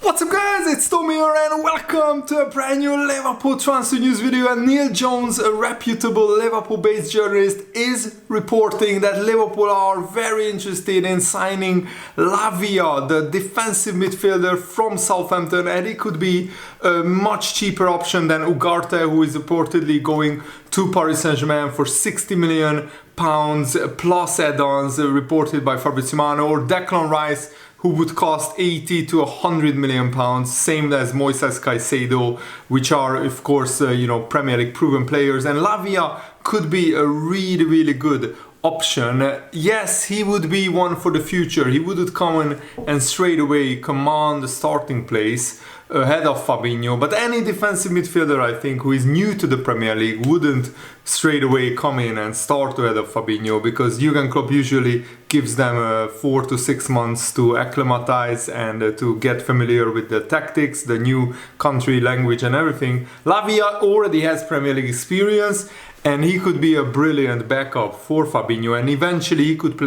What's up guys, it's Tommy here and welcome to a brand new Liverpool transfer news video. And Neil Jones, a reputable Liverpool-based journalist, is reporting that Liverpool are very interested in signing Lavia, the defensive midfielder from Southampton, and it could be a much cheaper option than Ugarte, who is reportedly going to Paris Saint-Germain for £60 million plus add-ons, reported by Fabrizio Romano, or Declan Rice, who would cost 80 to 100 million pounds, same as Moises Caicedo, which are of course Premier League proven players. And Lavia could be a really good option. Yes, he would be one for the future. He would come in and straight away command the starting place ahead of Fabinho, but any defensive midfielder, I think, who is new to the Premier League wouldn't straight away come in and start ahead of Fabinho, because Jurgen Klopp usually gives them 4 to 6 months to acclimatize and to get familiar with the tactics, the new country, language and everything. Lavia already has Premier League experience, and he could be a brilliant backup for Fabinho, and eventually he could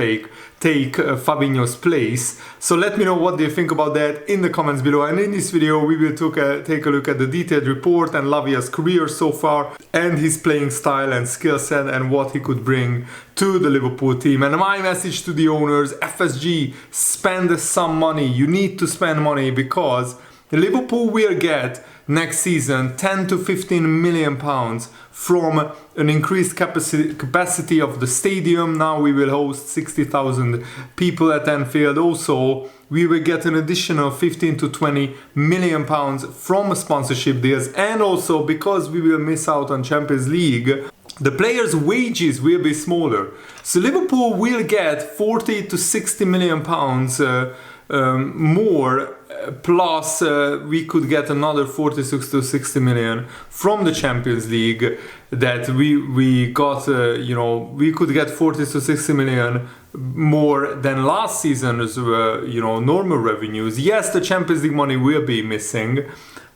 take Fabinho's place. So let me know what do you think about that in the comments below. And in this video we will take a look at the detailed report and Lavia's career so far, and his playing style and skill set, and what he could bring to the Liverpool team. And my message to the owners: FSG, spend some money. You need to spend money, because Liverpool will get next season 10 to 15 million pounds from an increased capacity of the stadium. Now we will host 60,000 people at Anfield. Also, we will get an additional 15 to 20 million pounds from sponsorship deals, and also because we will miss out on Champions League, the players' wages will be smaller. So Liverpool will get 40 to 60 million pounds more, plus we could get another 46 to 60 million from the Champions League that we got. We could get 40 to 60 million more than last season's normal revenues. Yes, the Champions League money will be missing,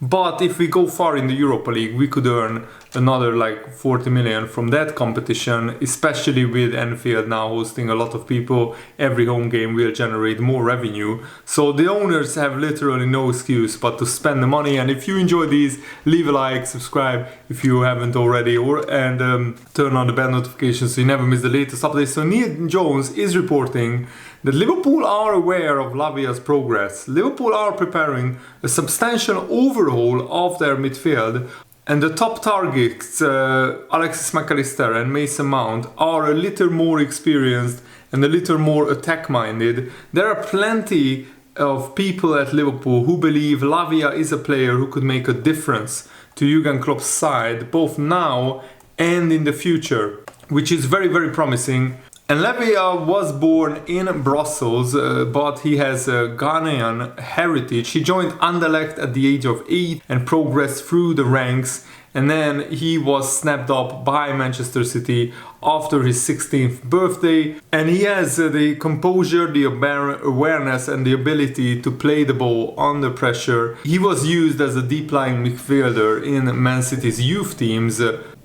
but if we go far in the Europa League, we could earn another like 40 million from that competition, especially with Anfield now hosting a lot of people. Every home game will generate more revenue. So the owners have literally no excuse but to spend the money. And if you enjoy these, leave a like, subscribe if you haven't already, and turn on the bell notifications so you never miss the latest updates. So Neil Jones is reporting that Liverpool are aware of Lavia's progress. Liverpool are preparing a substantial overhaul of their midfield, and the top targets, Alexis Mac Allister and Mason Mount, are a little more experienced and a little more attack-minded. There are plenty of people at Liverpool who believe Lavia is a player who could make a difference to Jurgen Klopp's side, both now and in the future, which is very promising. And Lavia was born in Brussels, but he has a Ghanaian heritage. He joined Anderlecht at the age of 8 and progressed through the ranks, and then he was snapped up by Manchester City after his 16th birthday. And he has the composure, the awareness and the ability to play the ball under pressure. He was used as a deep-lying midfielder in Man City's youth teams.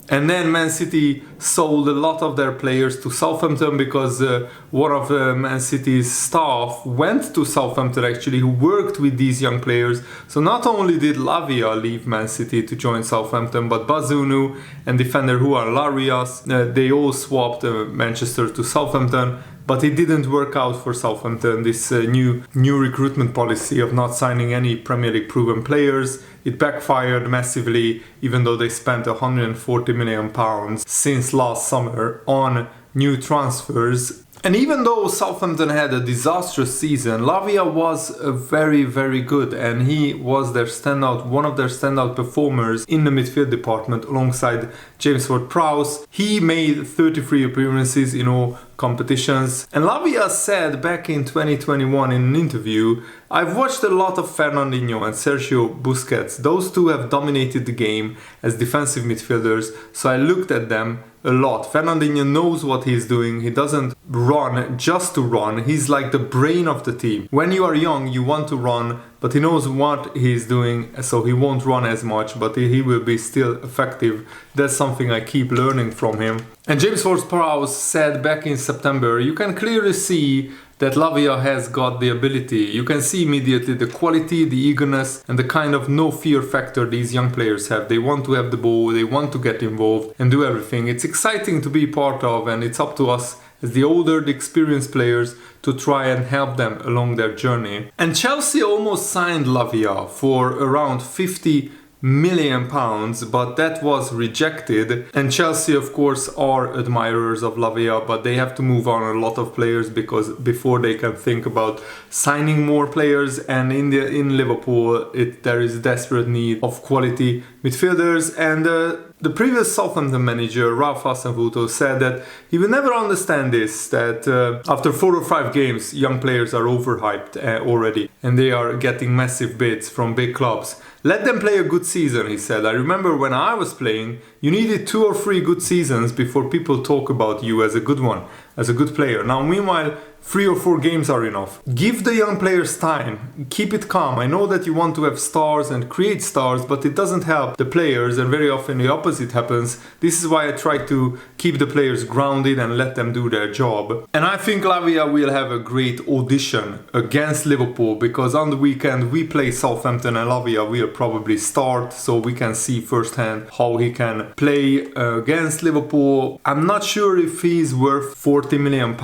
And then Man City sold a lot of their players to Southampton, because one of Man City's staff went to Southampton actually, who worked with these young players. So not only did Lavia leave Man City to join Southampton, but Bazunu and defender Juan Larias, they all swapped Manchester to Southampton. But it didn't work out for Southampton, this new recruitment policy of not signing any Premier League proven players. It backfired massively, even though they spent 140 million pounds since last summer on new transfers. And even though Southampton had a disastrous season, Lavia was very good, and he was one of their standout performers in the midfield department alongside James Ward-Prowse. He made 33 appearances in all competitions. And Lavia said back in 2021 in an interview, "I've watched a lot of Fernandinho and Sergio Busquets. Those two have dominated the game as defensive midfielders, so I looked at them a lot. Fernandinho knows what he's doing. He doesn't run just to run. He's like the brain of the team. When you are young, you want to run, but he knows what he's doing, so he won't run as much, but he will be still effective. That's something I keep learning from him." And James Ward-Prowse said back in September, "You can clearly see that Lavia has got the ability. You can see immediately the quality, the eagerness, and the kind of no fear factor these young players have. They want to have the ball, they want to get involved and do everything. It's exciting to be part of, and it's up to us as the older, the experienced players to try and help them along their journey. And Chelsea almost signed Lavia for around £50 million, but that was rejected. And Chelsea, of course, are admirers of Lavia, but they have to move on a lot of players because before they can think about signing more players. And in Liverpool, there is a desperate need of quality midfielders. And the previous Southampton manager, Ralph Hasenhuttl, said that he will never understand this, that after 4 or 5 games, young players are overhyped already and they are getting massive bids from big clubs. Let them play a good season, he said. I remember when I was playing, you needed 2 or 3 good seasons before people talk about you as a good one, as a good player. Now, meanwhile, 3 or 4 games are enough. Give the young players time. Keep it calm. I know that you want to have stars and create stars, but it doesn't help the players, and very often the opposite happens. This is why I try to keep the players grounded and let them do their job. And I think Lavia will have a great audition against Liverpool, because on the weekend we play Southampton and Lavia will probably start, so we can see firsthand how he can play against Liverpool. I'm not sure if he's worth £40 million,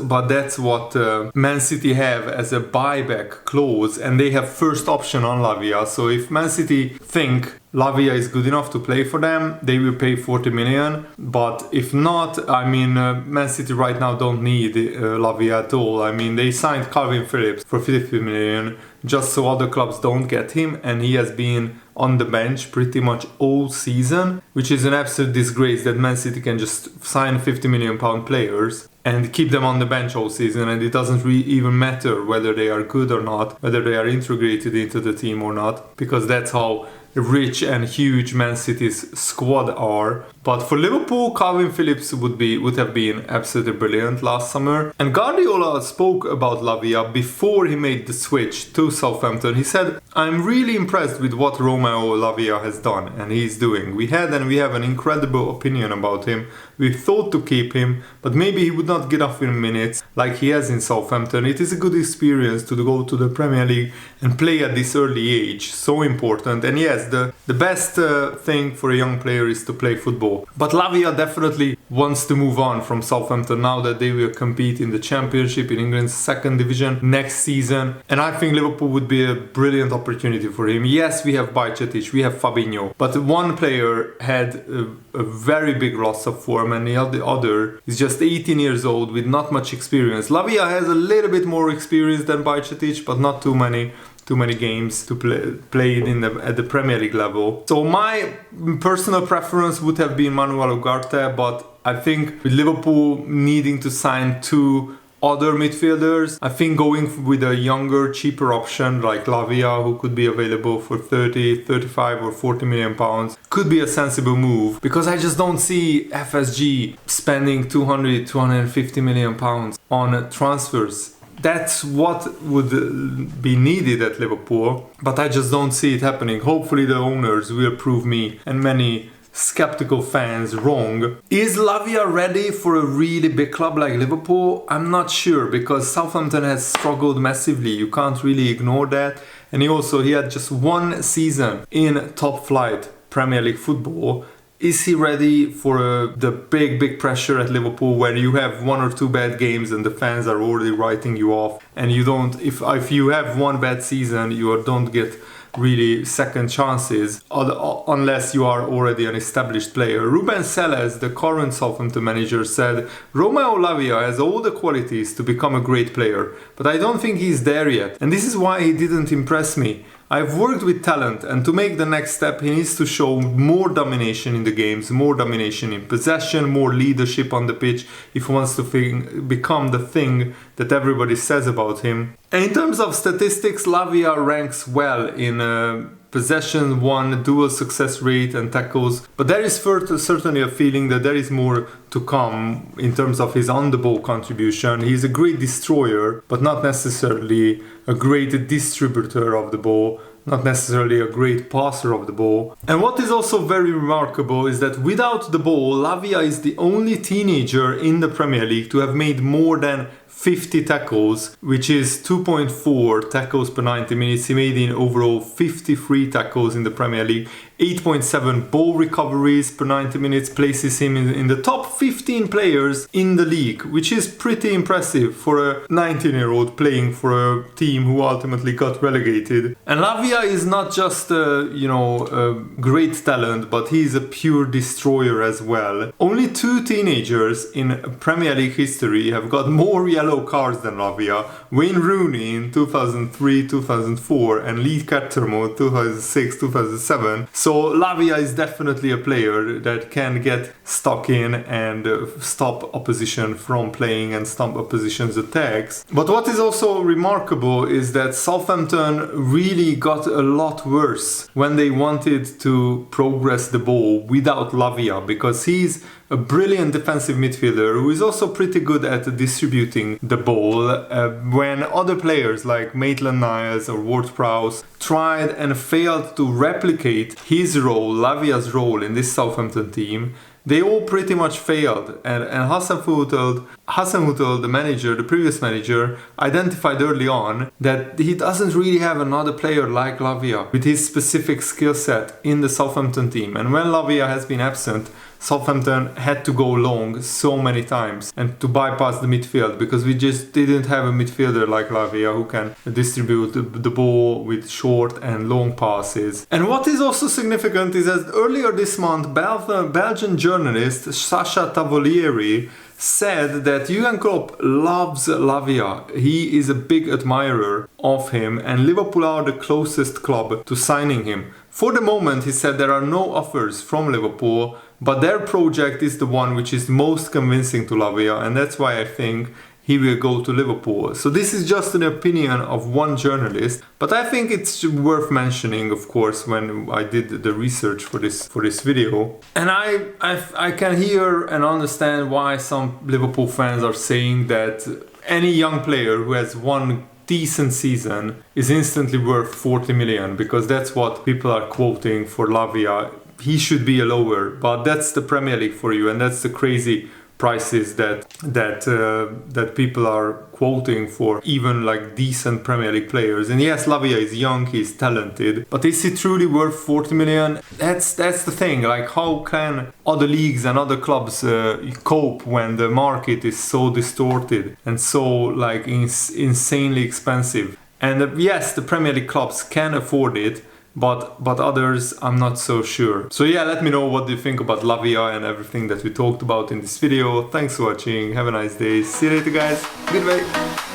but that's what Man City have as a buyback clause, and they have first option on Lavia. So if Man City think Lavia is good enough to play for them, they will pay 40 million. But if not, I mean, Man City right now don't need Lavia at all. I mean, they signed Calvin Phillips for 50 million just so other clubs don't get him, and he has been on the bench pretty much all season, which is an absolute disgrace that Man City can just sign 50 million pound players and keep them on the bench all season, and it doesn't even matter whether they are good or not, whether they are integrated into the team or not, because that's how rich and huge Man City's squad are. But for Liverpool, Calvin Phillips would have been absolutely brilliant last summer. And Guardiola spoke about Lavia before he made the switch to Southampton. He said, "I'm really impressed with what Romeo Lavia has done and he's doing. We have an incredible opinion about him. We thought to keep him, but maybe he would not get off in minutes like he has in Southampton. It is a good experience to go to the Premier League and play at this early age. So important. And yes, the best thing for a young player is to play football. But Lavia definitely wants to move on from Southampton now that they will compete in the Championship in England's 2nd division next season. And I think Liverpool would be a brilliant opportunity for him. Yes, we have Bajcetic, we have Fabinho, but one player had a very big loss of form, and the other is just 18 years old with not much experience. Lavia has a little bit more experience than Bajcetic, but not too many games to play at the Premier League level. So my personal preference would have been Manuel Ugarte, but I think with Liverpool needing to sign 2 other midfielders, I think going with a younger, cheaper option like Lavia, who could be available for 30, 35 or 40 million pounds, could be a sensible move, because I just don't see FSG spending 200, 250 million pounds on transfers. That's what would be needed at Liverpool, but I just don't see it happening. Hopefully the owners will prove me and many skeptical fans wrong. Is Lavia ready for a really big club like Liverpool? I'm not sure, because Southampton has struggled massively. You can't really ignore that. And he had just 1 season in top flight Premier League football. Is he ready for the big pressure at Liverpool, where you have 1 or 2 bad games and the fans are already writing you off, and you don't, if you have 1 bad season, you don't get really second chances unless you are already an established player. Ruben Selles, the current Southampton manager, said, "Romeo Lavia has all the qualities to become a great player, but I don't think he's there yet, and this is why he didn't impress me. I've worked with talent, and to make the next step he needs to show more domination in the games, more domination in possession, more leadership on the pitch if he wants to become the thing that everybody says about him." And in terms of statistics, Lavia ranks well in possession won, dual success rate and tackles, but there is certainly a feeling that there is more to come in terms of his on-the-ball contribution. He's a great destroyer, but not necessarily a great distributor of the ball, not necessarily a great passer of the ball. And what is also very remarkable is that without the ball, Lavia is the only teenager in the Premier League to have made more than 50 tackles, which is 2.4 tackles per 90 minutes. He made in overall 53 tackles in the Premier League. 8.7 ball recoveries per 90 minutes places him in the top 15 players in the league, which is pretty impressive for a 19-year-old playing for a team who ultimately got relegated. And Lavia is not just a great talent, but he's a pure destroyer as well. Only 2 teenagers in Premier League history have got more yellow cards than Lavia. Wayne Rooney in 2003-2004 and Lee Cattermole 2006-2007. So Lavia is definitely a player that can get stuck in and stop opposition from playing and stop opposition's attacks. But what is also remarkable is that Southampton really got a lot worse when they wanted to progress the ball without Lavia, because he's a brilliant defensive midfielder who is also pretty good at distributing the ball. When other players like Maitland-Niles or Ward-Prowse tried and failed to replicate his role, Lavia's role in this Southampton team, they all pretty much failed. And Hasenhüttl, the manager, the previous manager, identified early on that he doesn't really have another player like Lavia with his specific skill set in the Southampton team. And when Lavia has been absent, Southampton had to go long so many times and to bypass the midfield, because we just didn't have a midfielder like Lavia who can distribute the ball with short and long passes. And what is also significant is that earlier this month, Belgian journalist Sacha Tavolieri said that Jurgen Klopp loves Lavia. He is a big admirer of him, and Liverpool are the closest club to signing him. For the moment, he said there are no offers from Liverpool, but their project is the one which is most convincing to Lavia, and that's why I think he will go to Liverpool. So this is just an opinion of one journalist, but I think it's worth mentioning, of course, when I did the research for this video. And I can hear and understand why some Liverpool fans are saying that any young player who has one decent season is instantly worth 40 million, because that's what people are quoting for Lavia. He should be a lower, but that's the Premier League for you, and that's the crazy prices that people are quoting for even like decent Premier League players. And yes, Lavia is young, he's talented, but is he truly worth 40 million? That's the thing. Like, how can other leagues and other clubs cope when the market is so distorted and so like insanely expensive? And yes, the Premier League clubs can afford it, but others, I'm not so sure. So yeah, let me know what you think about Lavia and everything that we talked about in this video. Thanks for watching, have a nice day, see you later guys, goodbye.